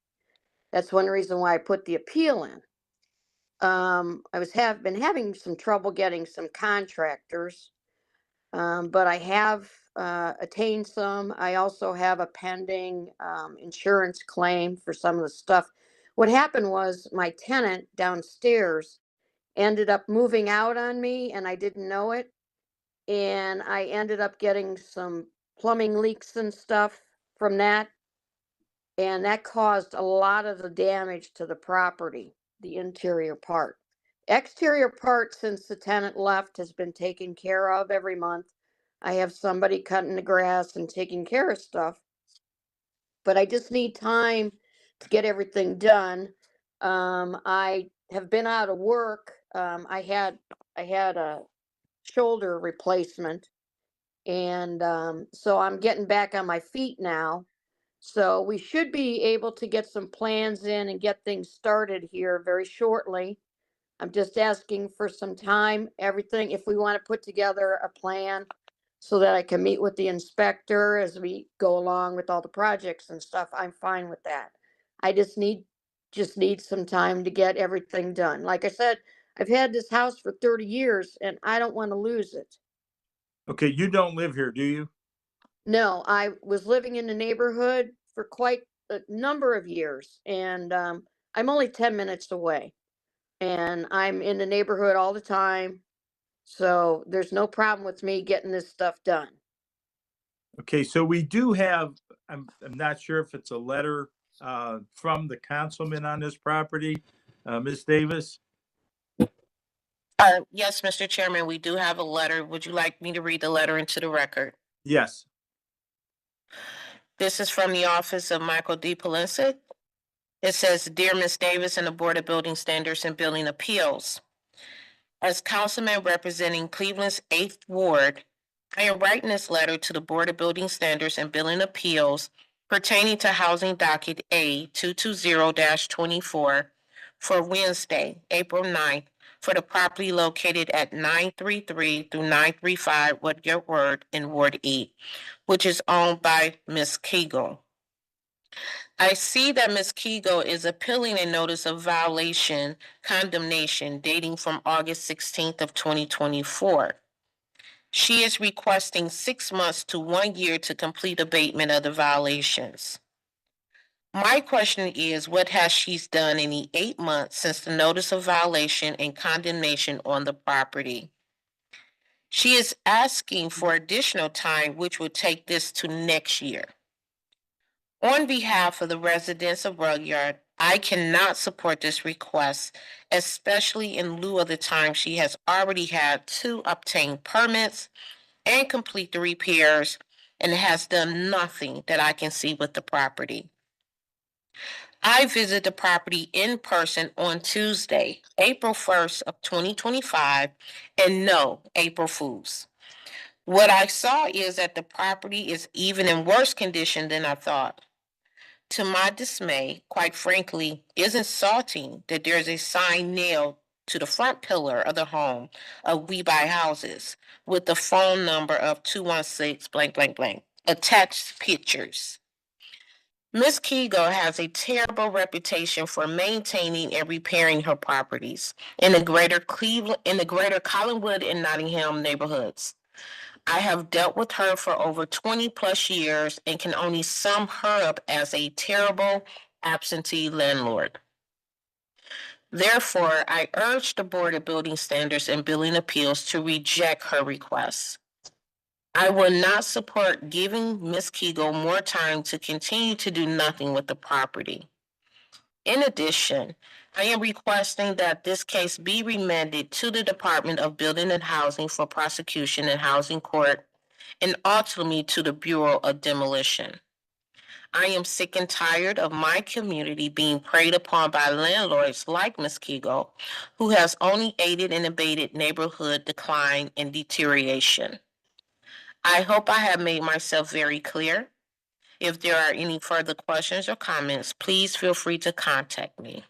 [SPEAKER 13] That's one reason why I put the appeal in. Have been having some trouble getting some contractors, but I have attained some. I also have a pending insurance claim for some of the stuff. What happened was my tenant downstairs ended up moving out on me, and I didn't know it. And I ended up getting some plumbing leaks and stuff from that. And that caused a lot of the damage to the property, the interior part. Exterior part, since the tenant left, has been taken care of every month. I have somebody cutting the grass and taking care of stuff. But I just need time to get everything done. I have been out of work. I had a shoulder replacement, and so I'm getting back on my feet now. So we should be able to get some plans in and get things started here very shortly. I'm just asking for some time, everything, if we want to put together a plan so that I can meet with the inspector as we go along with all the projects and stuff, I'm fine with that. I just need some time to get everything done. Like I said, I've had this house for 30 years and I don't want to lose it.
[SPEAKER 2] Okay, you don't live here, do you?
[SPEAKER 13] No, I was living in the neighborhood for quite a number of years, and I'm only 10 minutes away, and I'm in the neighborhood all the time, so there's no problem with me getting this stuff done.
[SPEAKER 2] Okay, so we do have, I'm not sure if it's a letter from the councilman on this property, Ms. Davis.
[SPEAKER 1] Yes, Mr. Chairman, we do have a letter. Would you like me to read the letter into the record?
[SPEAKER 2] Yes.
[SPEAKER 1] This is from the office of Michael D. Polinsik. It says, "Dear Ms. Davis and the Board of Building Standards and Building Appeals, as councilman representing Cleveland's 8th Ward, I am writing this letter to the Board of Building Standards and Building Appeals pertaining to Housing Docket A 220-24 for Wednesday, April 9th, for the property located at 933 through 935 Woodgate Road in Ward E, which is owned by Ms. Keegle. I see that Ms. Keegle is appealing a notice of violation condemnation dating from August 16th of 2024. She is requesting 6 months to 1 year to complete abatement of the violations. My question is, what has she done in the 8 months since the notice of violation and condemnation on the property? She is asking for additional time, which would take this to next year. On behalf of the residents of Rudyard, I cannot support this request, especially in lieu of the time she has already had to obtain permits and complete the repairs and has done nothing that I can see with the property. I visited the property in person on Tuesday, April 1st of 2025, and no April Fools. What I saw is that the property is even in worse condition than I thought. To my dismay, quite frankly, is insulting that there's a sign nailed to the front pillar of the home of We Buy Houses with the phone number of 216 blank blank blank, attached pictures. Ms. Keegle has a terrible reputation for maintaining and repairing her properties in the greater Collinwood and Nottingham neighborhoods. I have dealt with her for over 20 plus years and can only sum her up as a terrible absentee landlord. Therefore, I urge the Board of Building Standards and Building Appeals to reject her request. I will not support giving Ms. Kegel more time to continue to do nothing with the property. In addition, I am requesting that this case be remanded to the Department of Building and Housing for prosecution in housing court and ultimately to the Bureau of Demolition. I am sick and tired of my community being preyed upon by landlords like Ms. Kegel, who has only aided and abated neighborhood decline and deterioration. I hope I have made myself very clear. If there are any further questions or comments, please feel free to contact me.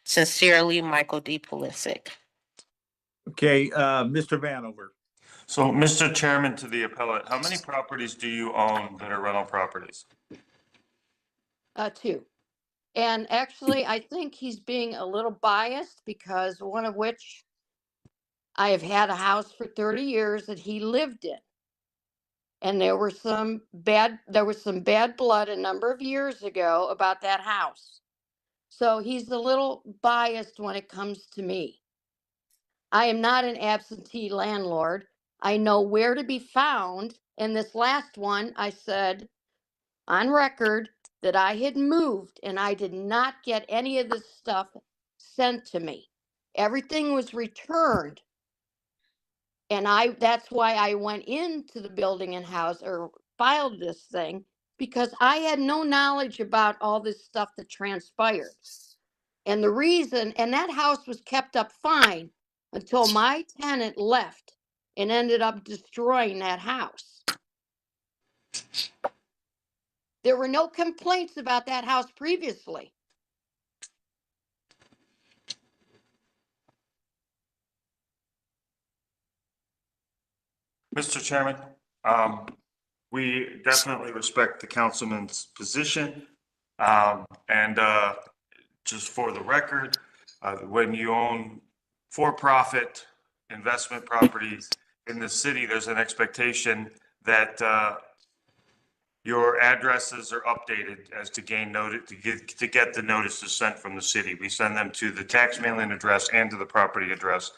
[SPEAKER 1] Sincerely, Michael D. Pulisic.
[SPEAKER 2] Okay, Mr. Vanover.
[SPEAKER 6] So, Mr. Chairman, to the appellate, how many properties do you own that are rental properties?
[SPEAKER 13] 2. And actually, I think he's being a little biased because one of which I have had a house for 30 years that he lived in. And there was some bad blood a number of years ago about that house. So he's a little biased when it comes to me. I am not an absentee landlord. I know where to be found. And this last one, I said on record that I had moved and I did not get any of this stuff sent to me. Everything was returned. And that's why I went into the building and house or filed this thing, because I had no knowledge about all this stuff that transpired. And the reason, and that house was kept up fine until my tenant left and ended up destroying that house. There were no complaints about that house previously.
[SPEAKER 6] Mr. Chairman, we definitely respect the councilman's position. And just for the record, when you own for-profit investment properties in the city, there's an expectation that your addresses are updated as to gain notice, to get the notices sent from the city. We send them to the tax mailing address and to the property address.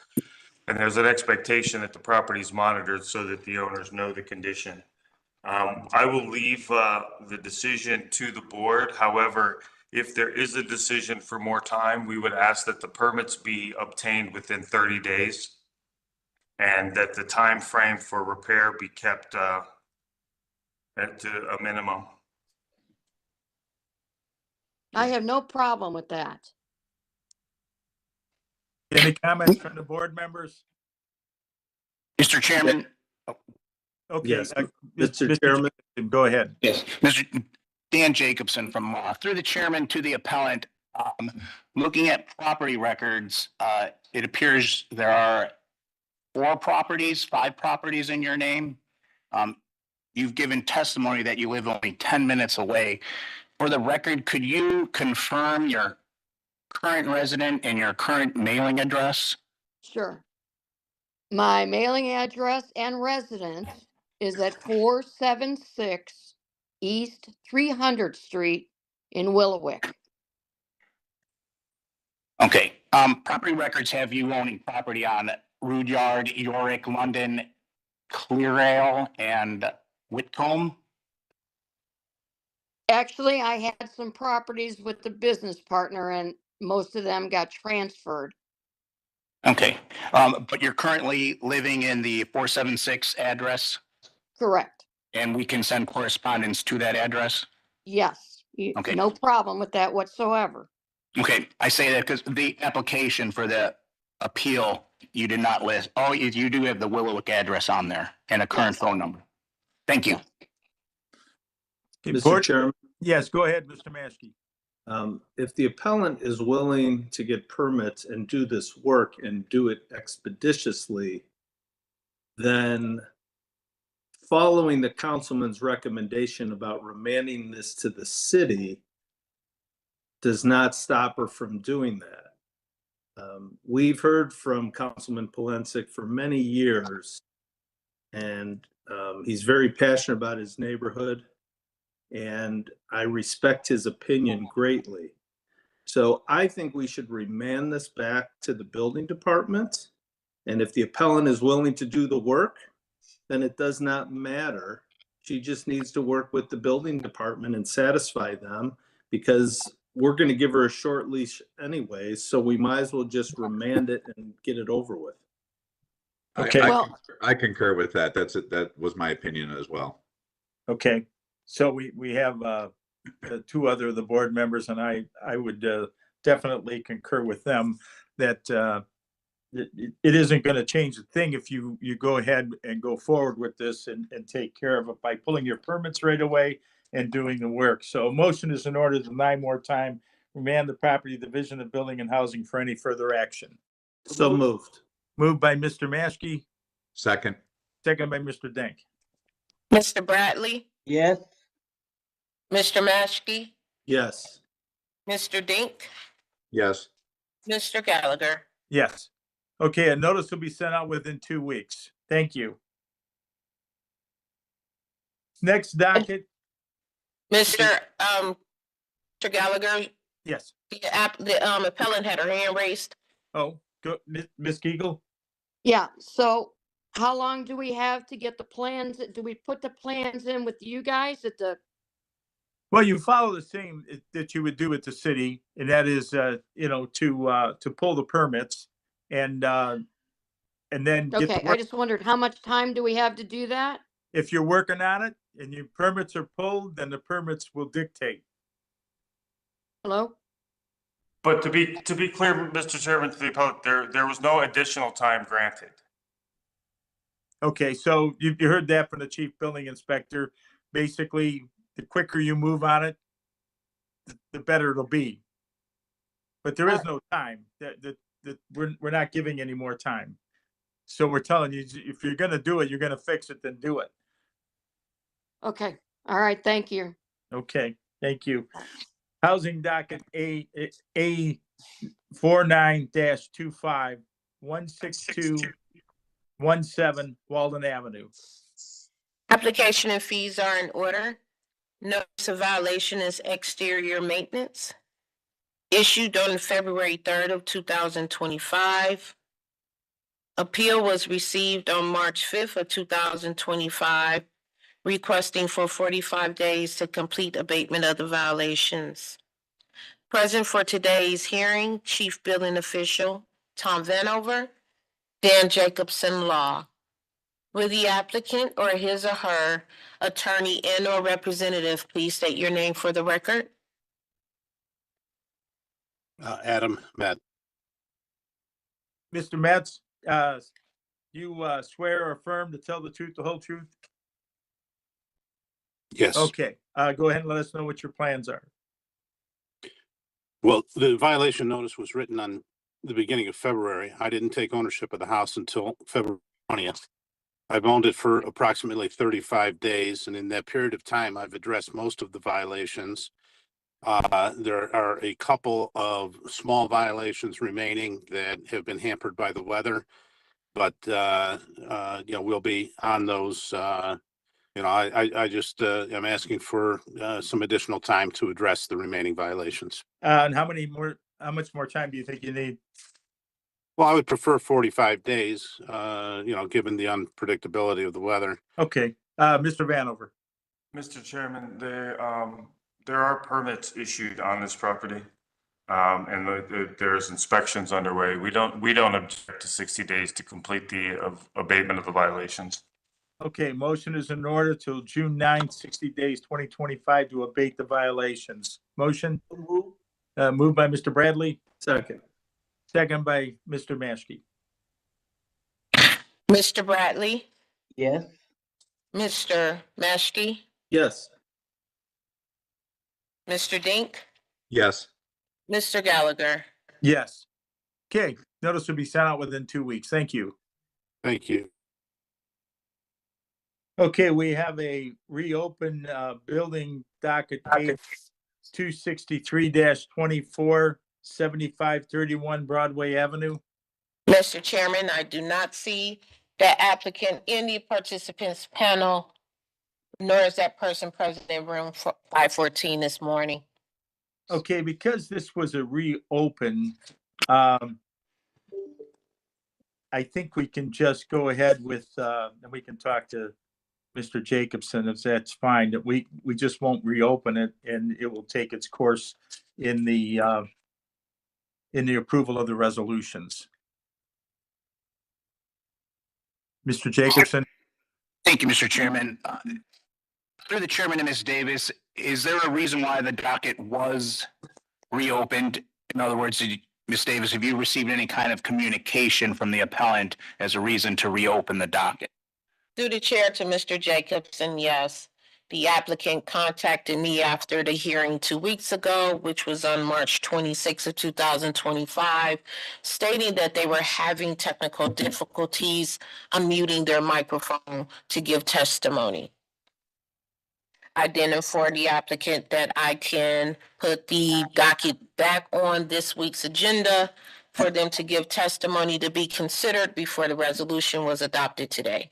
[SPEAKER 6] And there's an expectation that the property is monitored so that the owners know the condition. I will leave the decision to the board. However, if there is a decision for more time, we would ask that the permits be obtained within 30 days and that the time frame for repair be kept at a minimum.
[SPEAKER 13] I have no problem with that.
[SPEAKER 2] Any comments from the board members?
[SPEAKER 3] Mr. Chairman.
[SPEAKER 2] Okay.
[SPEAKER 4] Yes, Mr. Chairman.
[SPEAKER 2] Go ahead.
[SPEAKER 3] Yes, Mr. Dan Jacobson from through the chairman to the appellant. Looking at property records, it appears there are 5 properties in your name. You've given testimony that you live only 10 minutes away. For the record, could you confirm your current resident and your current mailing address?
[SPEAKER 13] Sure. My mailing address and residence is at 476 East 300th Street in Willowick.
[SPEAKER 3] Okay. Property records have you owning property on Rudyard, Yorick, London, Clearale, and Whitcomb?
[SPEAKER 13] Actually, I had some properties with the business partner and most of them got transferred.
[SPEAKER 3] Okay. But you're currently living in the 476 address?
[SPEAKER 13] Correct.
[SPEAKER 3] And we can send correspondence to that address?
[SPEAKER 13] Yes.
[SPEAKER 3] Okay.
[SPEAKER 13] No problem with that whatsoever.
[SPEAKER 3] Okay. I say that because the application for the appeal, you did not list. Oh, you do have the Willowick address on there and a current phone number. Thank you.
[SPEAKER 2] Okay,
[SPEAKER 4] Mr.
[SPEAKER 2] board-
[SPEAKER 4] Chairman,
[SPEAKER 2] Yes, go ahead, Mr. Maskey.
[SPEAKER 4] if the appellant is willing to get permits and do this work and do it expeditiously, then following the councilman's recommendation about remanding this to the city does not stop her from doing that. We've heard from Councilman Polensek for many years, and he's very passionate about his neighborhood, and I respect his opinion greatly. So I think we should remand this back to the building department, and if the appellant is willing to do the work, then it does not matter. She just needs to work with the building department and satisfy them, because we're gonna give her a short leash anyway, so we might as well just remand it and get it over with.
[SPEAKER 2] Okay.
[SPEAKER 8] I concur with that. That was my opinion as well.
[SPEAKER 2] Okay, so we have two other of the board members, and I would definitely concur with them that it isn't going to change a thing if you go ahead and go forward with this and take care of it by pulling your permits right away and doing the work. So a motion is in order to deny more time, remand the property Division of Building and Housing for any further action.
[SPEAKER 4] So moved.
[SPEAKER 2] Moved by Mr. Maskey,
[SPEAKER 8] Second.
[SPEAKER 2] second by Mr. Denk.
[SPEAKER 1] Mr. Bradley,
[SPEAKER 9] Yes.
[SPEAKER 1] Mr. Maskey,
[SPEAKER 4] Yes.
[SPEAKER 1] Mr. Dink,
[SPEAKER 8] Yes.
[SPEAKER 1] Mr. Gallagher.
[SPEAKER 2] Yes. Okay, a notice will be sent out within 2 weeks. Thank you. Next docket,
[SPEAKER 1] Mr. Gallagher,
[SPEAKER 2] yes.
[SPEAKER 1] the appellant had her hand raised.
[SPEAKER 2] Oh, go, Ms. Giegel?
[SPEAKER 13] Yeah, so how long do we have to get the plans? Do we put the plans in with you guys at the,
[SPEAKER 2] Well, you follow the same that you would do with the city, and that is, to pull the permits and then get
[SPEAKER 13] okay,
[SPEAKER 2] to
[SPEAKER 13] I
[SPEAKER 2] work.
[SPEAKER 13] just wondered how much time do we have to do that?
[SPEAKER 2] If you're working on it and your permits are pulled, then the permits will dictate.
[SPEAKER 13] Hello?
[SPEAKER 6] But to be clear, Mr. Chairman, to the public, there was no additional time granted.
[SPEAKER 2] Okay, so you heard that from the chief building inspector. Basically, the quicker you move on it, the better it'll be. But there is no time. That we're not giving any more time. So we're telling you, if you're gonna do it, you're gonna fix it, then do it.
[SPEAKER 13] Okay, all right, thank you.
[SPEAKER 2] Okay, thank you. Housing docket A 49-25 16217 Walden Avenue.
[SPEAKER 1] Application and fees are in order. Notice of violation is exterior maintenance. Issued on February 3rd of 2025. Appeal was received on March 5th of 2025, requesting for 45 days to complete abatement of the violations. Present for today's hearing, Chief Building Official Tom Vanover, Dan Jacobson Law. Will the applicant or his or her attorney and or representative please state your name for the record?
[SPEAKER 14] Adam Matt.
[SPEAKER 2] Mr. Metz, you swear or affirm to tell the truth, the whole truth?
[SPEAKER 14] Yes.
[SPEAKER 2] Okay, go ahead and let us know what your plans are.
[SPEAKER 14] Well, the violation notice was written on the beginning of February. I didn't take ownership of the house until February 20th. I've owned it for approximately 35 days, and in that period of time, I've addressed most of the violations. There are a couple of small violations remaining that have been hampered by the weather, but we'll be on those. I just am asking for some additional time to address the remaining violations.
[SPEAKER 2] And how much more time do you think you need?
[SPEAKER 14] Well, I would prefer 45 days, given the unpredictability of the weather.
[SPEAKER 2] Okay, Mr. Vanover.
[SPEAKER 6] Mr. Chairman, there are permits issued on this property. And there's inspections underway. We don't object to 60 days to complete the abatement of the violations.
[SPEAKER 2] Okay, motion is in order till June 9th, 60 days, 2025 to abate the violations. Motion? Moved by Mr. Bradley,
[SPEAKER 4] Second.
[SPEAKER 2] second by Mr. Maskey.
[SPEAKER 1] Mr. Bradley,
[SPEAKER 9] Yes.
[SPEAKER 1] Mr. Maskey,
[SPEAKER 4] Yes.
[SPEAKER 1] Mr. Dink,
[SPEAKER 8] Yes.
[SPEAKER 1] Mr. Gallagher.
[SPEAKER 2] Yes. Okay, notice will be sent out within 2 weeks. Thank you.
[SPEAKER 14] Thank you.
[SPEAKER 2] Okay, we have a reopen building docket case 263-24, 7531 Broadway Avenue.
[SPEAKER 1] Mr. Chairman, I do not see the applicant in the participants panel, nor is that person present in room 514 this morning.
[SPEAKER 2] Okay, because this was a reopen, I think we can just go ahead with, and we can talk to Mr. Jacobson if that's fine, that we just won't reopen it and it will take its course in the approval of the resolutions. Mr. Jacobson?
[SPEAKER 3] Thank you, Mr. Chairman. Through the chairman and Ms. Davis, is there a reason why the docket was reopened? In other words, Ms. Davis, have you received any kind of communication from the appellant as a reason to reopen the docket?
[SPEAKER 1] Through the chair to Mr. Jacobson, yes. The applicant contacted me after the hearing 2 weeks ago, which was on March 26th of 2025, stating that they were having technical difficulties unmuting their microphone to give testimony. I then informed the applicant that I can put the docket back on this week's agenda for them to give testimony to be considered before the resolution was adopted today.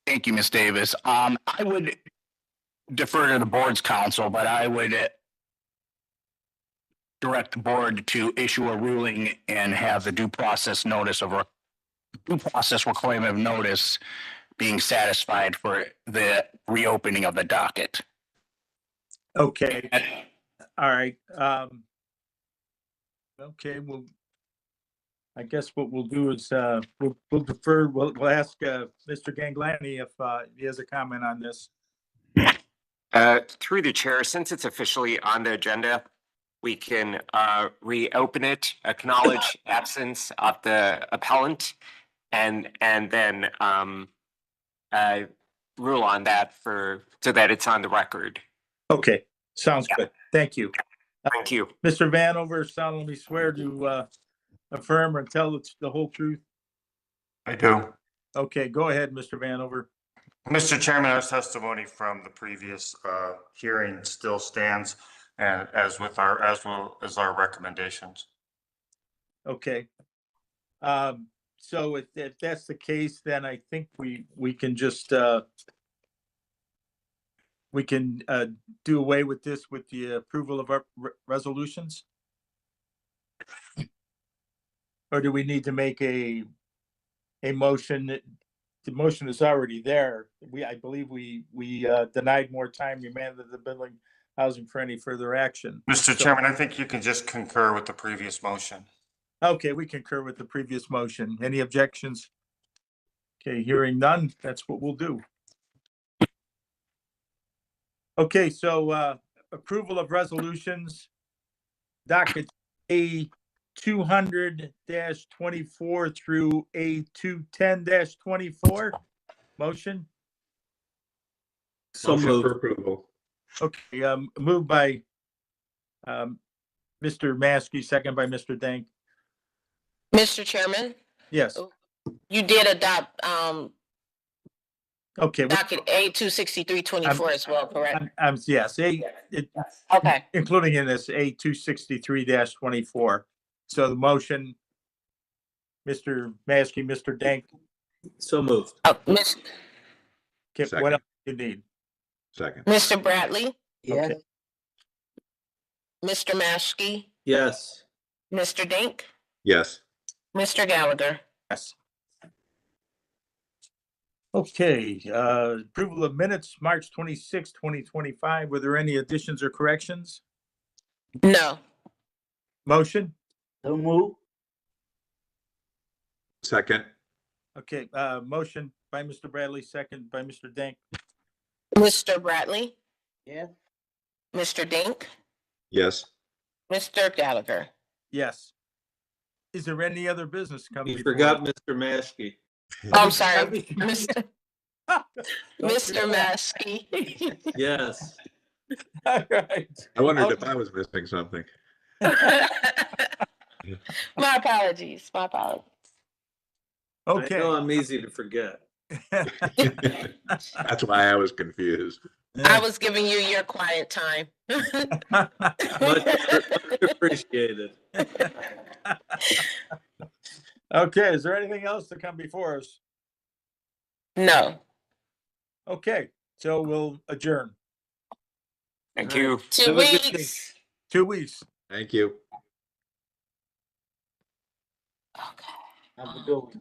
[SPEAKER 3] Thank you, Ms. Davis. I would defer to the board's counsel, but I would direct the board to issue a ruling and have the due process reclaim of notice being satisfied for the reopening of the docket.
[SPEAKER 2] Okay. All right. Okay, well, I guess what we'll do is, we'll defer, we'll ask, Mr. Ganglani if, he has a comment on this.
[SPEAKER 15] Through the chair, since it's officially on the agenda, we can reopen it, acknowledge absence of the appellant, and then rule on that so that it's on the record.
[SPEAKER 2] Okay, sounds good. Thank you.
[SPEAKER 15] Thank you.
[SPEAKER 2] Mr. Vanover solemnly swear to affirm or tell the whole truth?
[SPEAKER 6] I do.
[SPEAKER 2] Okay, go ahead, Mr. Vanover.
[SPEAKER 6] Mr. Chairman, our testimony from the previous hearing still stands, and as well as our recommendations.
[SPEAKER 2] Okay. So if that's the case, then I think we can just we can do away with this with the approval of our resolutions? Or do we need to make a motion? The motion is already there. I believe we denied more time, remanded the building housing for any further action.
[SPEAKER 6] Mr. Chairman, I think you can just concur with the previous motion.
[SPEAKER 2] Okay, we concur with the previous motion. Any objections? Okay, hearing none, that's what we'll do. Okay, so approval of resolutions, docket A 200-24 through A 210-24. Motion?
[SPEAKER 4] So
[SPEAKER 8] Motion
[SPEAKER 4] moved.
[SPEAKER 8] for approval.
[SPEAKER 2] Okay, moved by Mr. Maskey, second by Mr. Dank.
[SPEAKER 1] Mr. Chairman,
[SPEAKER 2] Yes,
[SPEAKER 1] you did adopt
[SPEAKER 2] okay.
[SPEAKER 1] docket A 263-24 as well, correct?
[SPEAKER 2] Yes,
[SPEAKER 1] Okay.
[SPEAKER 2] including in this A 263-24. So the motion, Mr. Maskey, Mr. Dank,
[SPEAKER 4] So moved.
[SPEAKER 1] Mr.
[SPEAKER 2] what
[SPEAKER 8] Second.
[SPEAKER 2] else do you need?
[SPEAKER 8] Second.
[SPEAKER 1] Bradley,
[SPEAKER 2] Okay.
[SPEAKER 1] Mr. Maskey,
[SPEAKER 4] Yes.
[SPEAKER 1] Mr. Dink,
[SPEAKER 8] Yes.
[SPEAKER 1] Mr. Gallagher.
[SPEAKER 2] Yes. Okay, approval of minutes, March 26, 2025. Were there any additions or corrections?
[SPEAKER 1] No.
[SPEAKER 2] Motion?
[SPEAKER 12] So move.
[SPEAKER 8] Second.
[SPEAKER 2] Okay, motion by Mr. Bradley, second by Mr. Dank.
[SPEAKER 1] Mr. Bradley,
[SPEAKER 12] Yes.
[SPEAKER 1] Mr. Dink,
[SPEAKER 8] Yes.
[SPEAKER 1] Mr. Gallagher.
[SPEAKER 2] Yes. Is there any other business coming?
[SPEAKER 4] You forgot Mr. Maskey.
[SPEAKER 1] I'm sorry, Mr. Maskey.
[SPEAKER 4] Yes.
[SPEAKER 2] All right.
[SPEAKER 8] I wondered if I was missing something.
[SPEAKER 1] My apologies, my apologies.
[SPEAKER 4] I
[SPEAKER 2] Okay.
[SPEAKER 4] know I'm easy to forget.
[SPEAKER 8] That's why I was confused.
[SPEAKER 1] I was giving you your quiet time.
[SPEAKER 4] Much appreciated.
[SPEAKER 2] Okay, is there anything else to come before us?
[SPEAKER 1] No.
[SPEAKER 2] Okay, so we'll adjourn.
[SPEAKER 15] Thank you.
[SPEAKER 1] 2
[SPEAKER 4] Have a good day.
[SPEAKER 1] weeks.
[SPEAKER 2] 2 weeks.
[SPEAKER 8] Thank you.
[SPEAKER 1] Okay.
[SPEAKER 2] Have a good one.